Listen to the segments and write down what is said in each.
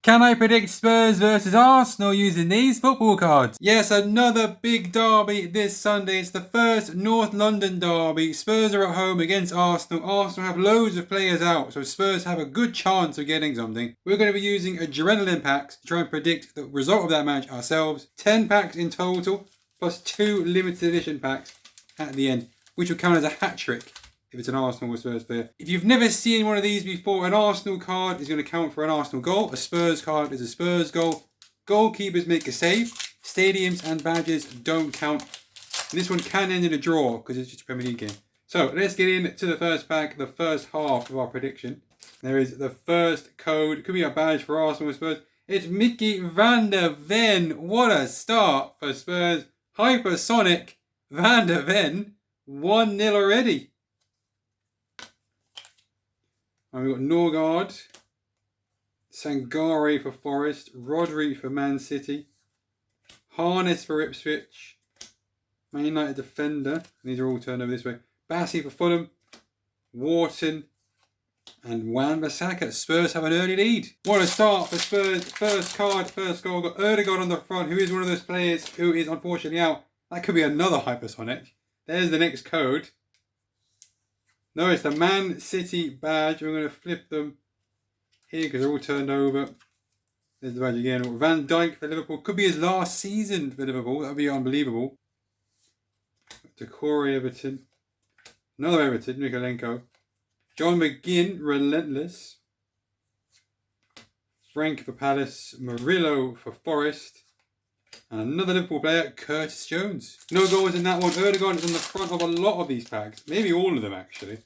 Can I predict Spurs versus Arsenal using these football cards? Yes, another big derby this Sunday. It's the first North London derby. Spurs are at home against Arsenal. Arsenal have loads of players out, so Spurs have a good chance of getting something. We're going to be using adrenaline packs to try and predict the result of that match ourselves. 10 packs in total, plus 2 limited edition packs at the end, which will count as a hat trick if it's an Arsenal or Spurs player. If you've never seen one of these before, an Arsenal card is going to count for an Arsenal goal. A Spurs card is a Spurs goal. Goalkeepers make a save. Stadiums and badges don't count. And this one can end in a draw because it's just a Premier League game. So let's get into the first pack, the first half of our prediction. There is the first code. It could be a badge for Arsenal or Spurs. It's Mickey van der Ven. What a start for Spurs. Hypersonic van der Ven. 1-0 already. And we've got Norgard, Sangare for Forest, Rodri for Man City, Harness for Ipswich, Man United defender, these are all turned over this way, Bassi for Fulham, Wharton, and Wan-Bissaka. Spurs have an early lead. What a start for Spurs. First card, first goal. Got Erdegaard on the front, who is one of those players who is unfortunately out. That could be another hypersonic. There's the next code. No, it's the Man City badge. We're going to flip them here because they're all turned over. There's the badge again. Van Dijk for Liverpool. Could be his last season for Liverpool. That would be unbelievable. Decore Everton. Another Everton, Mikolenko. John McGinn, Relentless. Frank for Palace. Murillo for Forest. And another Liverpool player, Curtis Jones. No goals in that one. Erdogan is on the front of a lot of these packs. Maybe all of them, actually.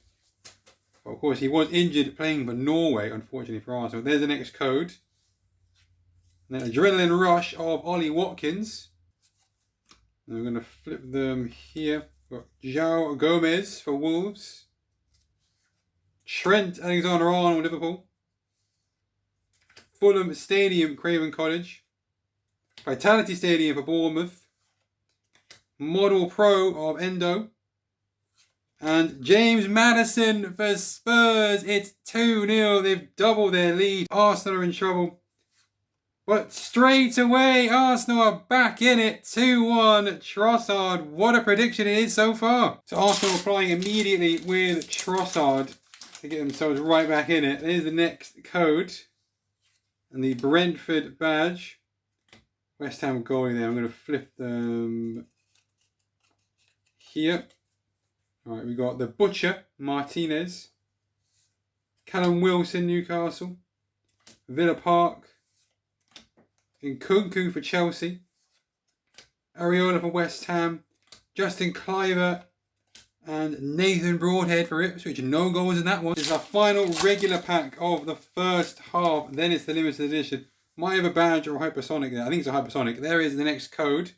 But of course, he was injured playing for Norway, unfortunately for Arsenal. There's the next code. And then Adrenaline Rush of Ollie Watkins. And we're going to flip them here. We've got João Gomez for Wolves. Trent Alexander-Arnold, Liverpool. Fulham Stadium, Craven Cottage. Vitality Stadium for Bournemouth. Model Pro of Endo. And James Maddison for Spurs. It's 2-0. They've doubled their lead. Arsenal are in trouble. But straight away, Arsenal are back in it. 2-1. Trossard. What a prediction it is so far. So Arsenal applying immediately with Trossard to get themselves right back in it. There's the next code. And the Brentford badge. West Ham goalie there. I'm going to flip them here. All right, we got the Butcher, Martinez. Callum Wilson, Newcastle. Villa Park. Nkunku for Chelsea. Areola for West Ham. Justin Cliver. And Nathan Broadhead for Ipswich. No goals in that one. This is our final regular pack of the first half. Then it's the limited edition. Might have a badge or a hypersonic there. I think it's a hypersonic. There is the next code.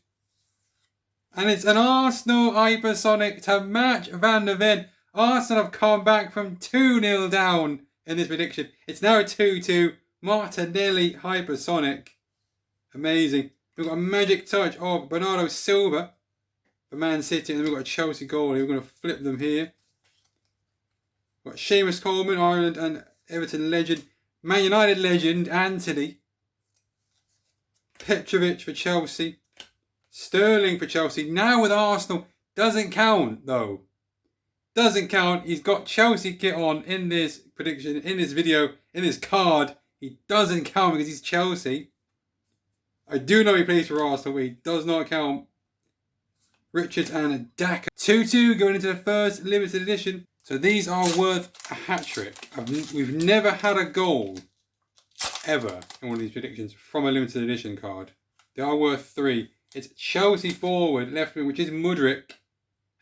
And it's an Arsenal hypersonic to match Van der Ven. Arsenal have come back from 2-0 down in this prediction. It's now a 2-2. Martinelli hypersonic. Amazing. We've got a magic touch of Bernardo Silva for Man City. And then we've got a Chelsea goalie. We're going to flip them here. We've got Seamus Coleman, Ireland and Everton legend. Man United legend, Anthony. Petrovic for Chelsea. Sterling for Chelsea. Now with Arsenal. Doesn't count though. Doesn't count. He's got Chelsea kit on in this prediction, in this video, in this card. He doesn't count because he's Chelsea. I do know he plays for Arsenal, but he does not count. Richards and Daka. 2-2 going into the first limited edition. So these are worth a hat trick. We've never had a goal ever in one of these predictions from a limited edition card. They are worth 3. It's Chelsea forward, left wing, which is Mudryk.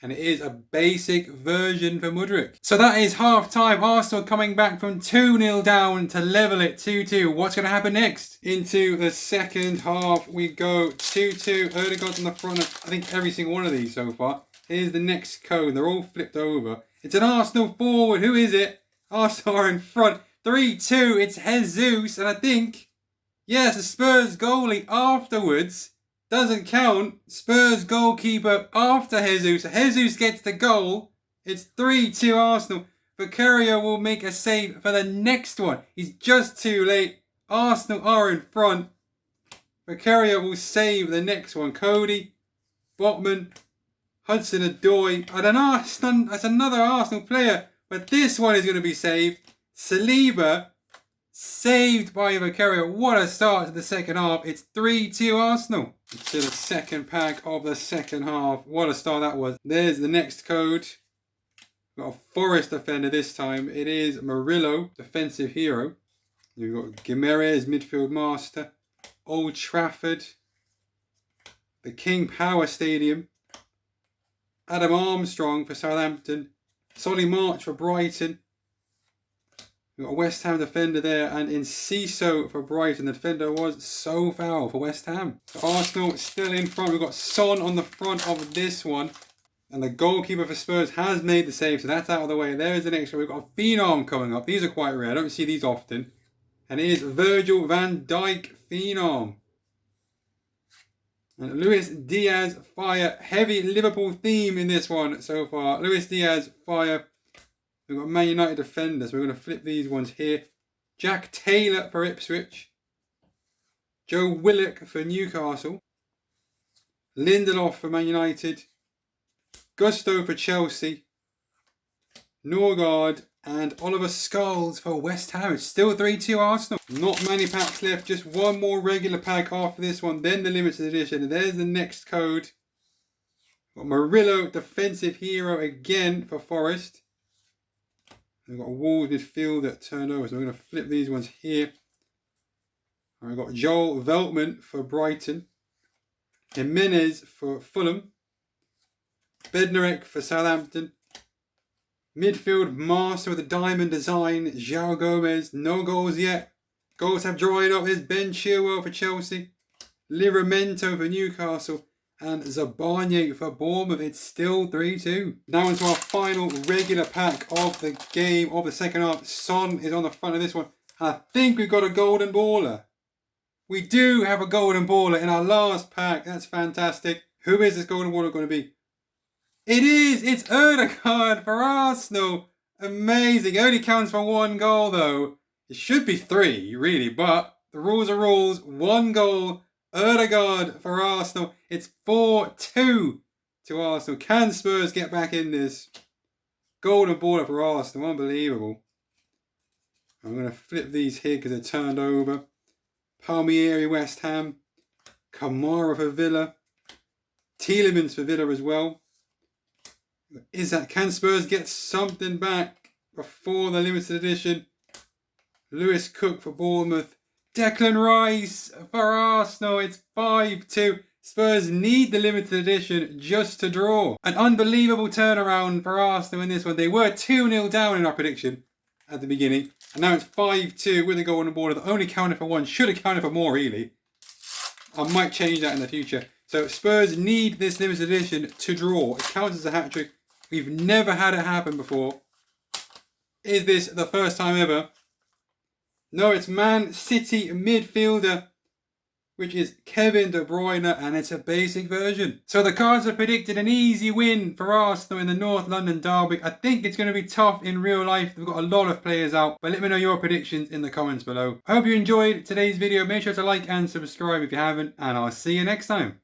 And it is a basic version for Mudryk. So that is half time. Arsenal coming back from 2-0 down to level it 2-2. What's going to happen next? Into the second half we go. 2-2. Erdegaard's on the front of I think every single one of these so far. Here's the next code. They're all flipped over. It's an Arsenal forward. Who is it? Arsenal are in front. 3-2. It's Jesus. And I think, yes, a Spurs goalie afterwards. Doesn't count. Spurs goalkeeper after Jesus. Jesus gets the goal. It's 3-2 Arsenal. Vicario will make a save for the next one. He's just too late. Arsenal are in front. Vicario will save the next one. Cody, Botman, Hudson-Odoi. I don't know, that's another Arsenal player, but this one is going to be saved. Saliba, saved by Vicario. What a start to the second half. It's 3-2 Arsenal. To the second pack of the second half. What a start that was. There's the next code. Got a Forest defender this time. It is Murillo, defensive hero. You've got Gimenez, midfield master. Old Trafford. The King Power Stadium. Adam Armstrong for Southampton. Solly March for Brighton. We've got a West Ham defender there, and Enciso for Brighton. The defender was so foul for West Ham. So Arsenal still in front. We've got Son on the front of this one. And the goalkeeper for Spurs has made the save, so that's out of the way. There is the next one. We've got a Phenom coming up. These are quite rare. I don't see these often. And it is Virgil van Dijk Phenom. And Luis Diaz fire. Heavy Liverpool theme in this one so far. Luis Diaz fire. We've got Man United defenders. We're going to flip these ones here. Jack Taylor for Ipswich. Joe Willock for Newcastle. Lindelof for Man United. Gusto for Chelsea. Norgard and Oliver Scholes for West Ham. It's still 3-2 Arsenal. Not many packs left. Just one more regular pack after this one. Then the limited edition. And there's the next code. Got Murillo, defensive hero again for Forest. We've got a Wolves midfielder turned over. So we're going to flip these ones here. And we've got Joel Veltman for Brighton. Jimenez for Fulham. Bednarek for Southampton. Midfield master with a diamond design, João Gomez. No goals yet. Goals have dried up. There's Ben Chilwell for Chelsea. Livramento for Newcastle. And Zabanye for Bournemouth. It's still 3-2. Now into our final regular pack of the game of the second half. Son is on the front of this one. And I think we've got a golden baller. We do have a golden baller in our last pack. That's fantastic. Who is this golden baller going to be? It is! It's Odegaard for Arsenal! Amazing. It only counts for one goal though. It should be 3, really, but the rules are rules. 1 goal. Odegaard for Arsenal. It's 4-2 to Arsenal. Can Spurs get back in this? Golden baller for Arsenal. Unbelievable. I'm going to flip these here because they're turned over. Palmieri, West Ham. Kamara for Villa. Tielemans for Villa as well. Can Spurs get something back before the limited edition? Lewis Cook for Bournemouth. Declan Rice for Arsenal. It's 5-2. Spurs need the limited edition just to draw. An unbelievable turnaround for Arsenal in this one. They were 2-0 down in our prediction at the beginning. And now it's 5-2 with a goal on the board that only counted for 1. Should have counted for more, really. I might change that in the future. So Spurs need this limited edition to draw. It counts as a hat-trick. We've never had it happen before. Is this the first time ever? No, it's Man City midfielder, which is Kevin De Bruyne, and it's a basic version. So the cards have predicted an easy win for Arsenal in the North London derby. I think it's going to be tough in real life. We've got a lot of players out, but let me know your predictions in the comments below. I hope you enjoyed today's video. Make sure to like and subscribe if you haven't, and I'll see you next time.